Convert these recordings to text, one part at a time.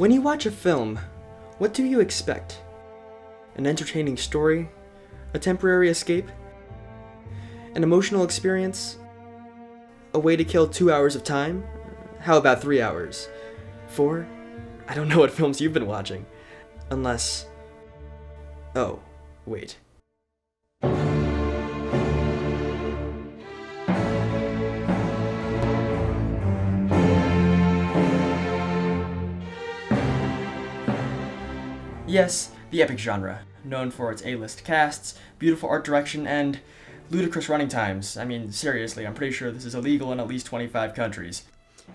When you watch a film, what do you expect? An entertaining story? A temporary escape? An emotional experience? A way to kill 2 hours of time? How about 3 hours? 4? I don't know what films you've been watching. Unless... Oh, wait. Yes, the epic genre, known for its A-list casts, beautiful art direction, and ludicrous running times. I mean, seriously, I'm pretty sure this is illegal in at least 25 countries.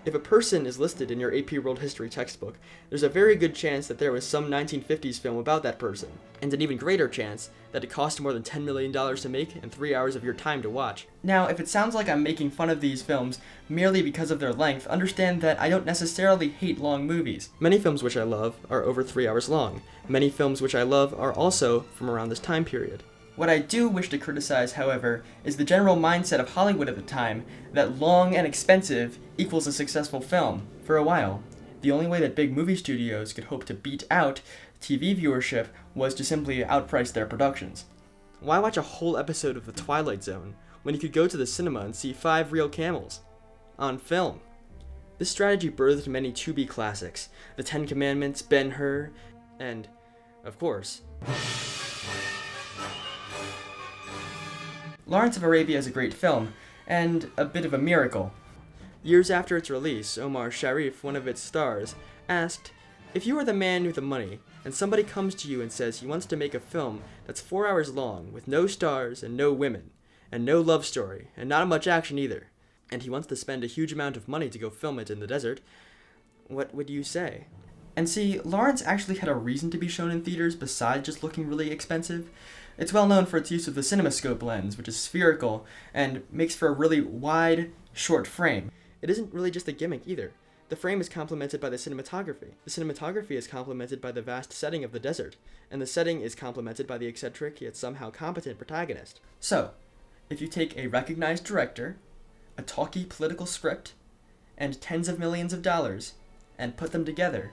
If a person is listed in your AP World History textbook, there's a very good chance that there was some 1950s film about that person, and an even greater chance that it cost more than $10 million to make and 3 hours of your time to watch. Now, if it sounds like I'm making fun of these films merely because of their length, understand that I don't necessarily hate long movies. Many films which I love are over 3 hours long. Many films which I love are also from around this time period. What I do wish to criticize, however, is the general mindset of Hollywood at the time that long and expensive equals a successful film. For a while, the only way that big movie studios could hope to beat out TV viewership was to simply outprice their productions. Why watch a whole episode of The Twilight Zone when you could go to the cinema and see 5 real camels? On film. This strategy birthed many to-be classics, The Ten Commandments, Ben-Hur, and, of course, Lawrence of Arabia is a great film, and a bit of a miracle. Years after its release, Omar Sharif, one of its stars, asked, "If you are the man with the money, and somebody comes to you and says he wants to make a film that's 4 hours long, with no stars and no women, and no love story, and not much action either, and he wants to spend a huge amount of money to go film it in the desert, what would you say?" And see, Lawrence actually had a reason to be shown in theaters besides just looking really expensive. It's well known for its use of the CinemaScope lens, which is spherical and makes for a really wide, short frame. It isn't really just a gimmick either. The frame is complemented by the cinematography. The cinematography is complemented by the vast setting of the desert, and the setting is complemented by the eccentric yet somehow competent protagonist. So, if you take a recognized director, a talky political script, and tens of millions of dollars, and put them together,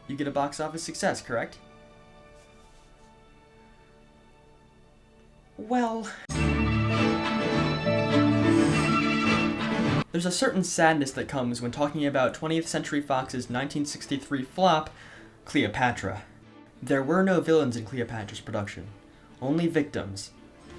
you get a box office success, correct? Well, there's a certain sadness that comes when talking about 20th Century Fox's 1963 flop, Cleopatra. There were no villains in Cleopatra's production, only victims.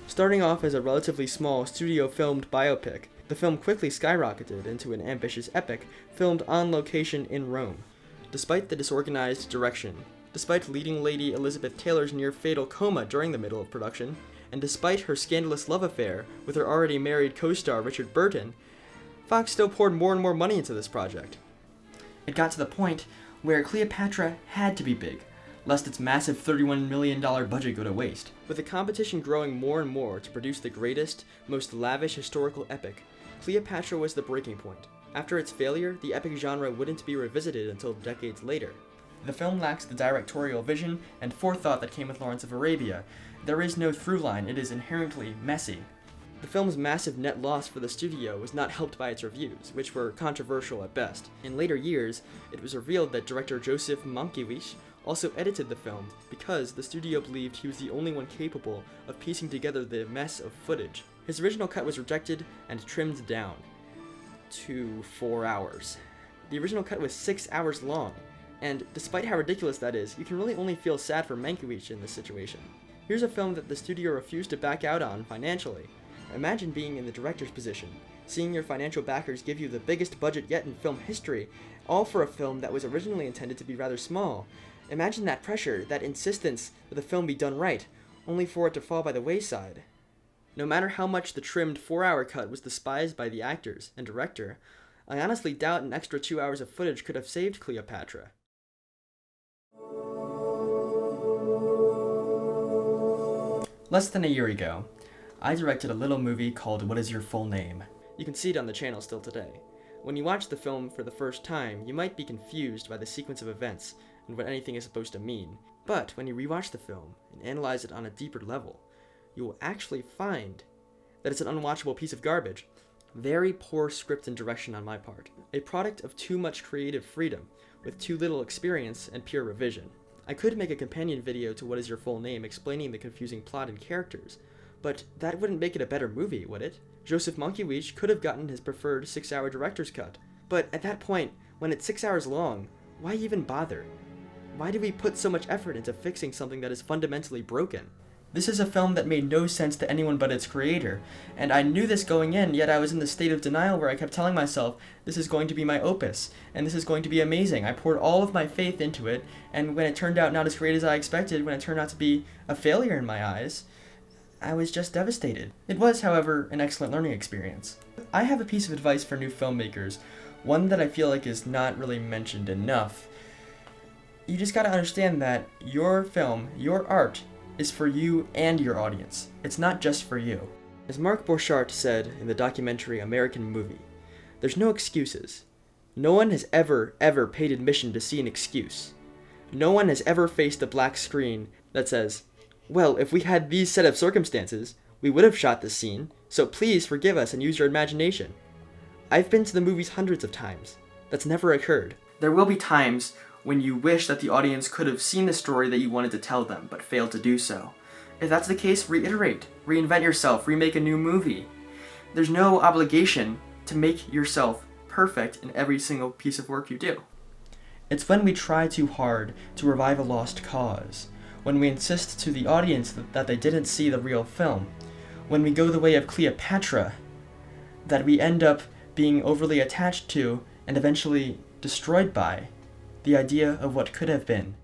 Starting off as a relatively small studio-filmed biopic, the film quickly skyrocketed into an ambitious epic filmed on location in Rome. Despite the disorganized direction, despite leading lady Elizabeth Taylor's near-fatal coma during the middle of production, and despite her scandalous love affair with her already married co-star Richard Burton, Fox still poured more and more money into this project. It got to the point where Cleopatra had to be big, lest its massive $31 million budget go to waste. With the competition growing more and more to produce the greatest, most lavish historical epic, Cleopatra was the breaking point. After its failure, the epic genre wouldn't be revisited until decades later. The film lacks the directorial vision and forethought that came with Lawrence of Arabia. There is no through line, it is inherently messy. The film's massive net loss for the studio was not helped by its reviews, which were controversial at best. In later years, it was revealed that director Joseph Mankiewicz also edited the film because the studio believed he was the only one capable of piecing together the mess of footage. His original cut was rejected and trimmed down to 4 hours. The original cut was 6 hours long, and despite how ridiculous that is, you can really only feel sad for Mankiewicz in this situation. Here's a film that the studio refused to back out on financially. Imagine being in the director's position, seeing your financial backers give you the biggest budget yet in film history, all for a film that was originally intended to be rather small. Imagine that pressure, that insistence that the film be done right, only for it to fall by the wayside. No matter how much the trimmed 4-hour cut was despised by the actors and director, I honestly doubt an extra 2 hours of footage could have saved Cleopatra. Less than a year ago, I directed a little movie called What Is Your Full Name? You can see it on the channel still today. When you watch the film for the first time, you might be confused by the sequence of events and what anything is supposed to mean. But when you rewatch the film and analyze it on a deeper level, you will actually find that it's an unwatchable piece of garbage. Very poor script and direction on my part. A product of too much creative freedom, with too little experience and pure revision. I could make a companion video to What Is Your Full Name explaining the confusing plot and characters, but that wouldn't make it a better movie, would it? Joseph Mankiewicz could have gotten his preferred 6-hour director's cut, but at that point, when it's 6 hours long, why even bother? Why do we put so much effort into fixing something that is fundamentally broken? This is a film that made no sense to anyone but its creator, and I knew this going in, yet I was in the state of denial where I kept telling myself, this is going to be my opus, and this is going to be amazing. I poured all of my faith into it, and when it turned out not as great as I expected, when it turned out to be a failure in my eyes, I was just devastated. It was, however, an excellent learning experience. I have a piece of advice for new filmmakers, one that I feel like is not really mentioned enough. You just gotta understand that your film, your art, is for you and your audience. It's not just for you. As Mark Borchardt said in the documentary American Movie, there's no excuses. No one has ever paid admission to see an excuse. No one has ever faced a black screen that says, well, if we had these set of circumstances, we would have shot this scene, so please forgive us and use your imagination. I've been to the movies hundreds of times. That's never occurred. There will be times when you wish that the audience could have seen the story that you wanted to tell them, but failed to do so. If that's the case, reiterate, reinvent yourself, remake a new movie. There's no obligation to make yourself perfect in every single piece of work you do. It's when we try too hard to revive a lost cause, when we insist to the audience that they didn't see the real film, when we go the way of Cleopatra, that we end up being overly attached to and eventually destroyed by the idea of what could have been.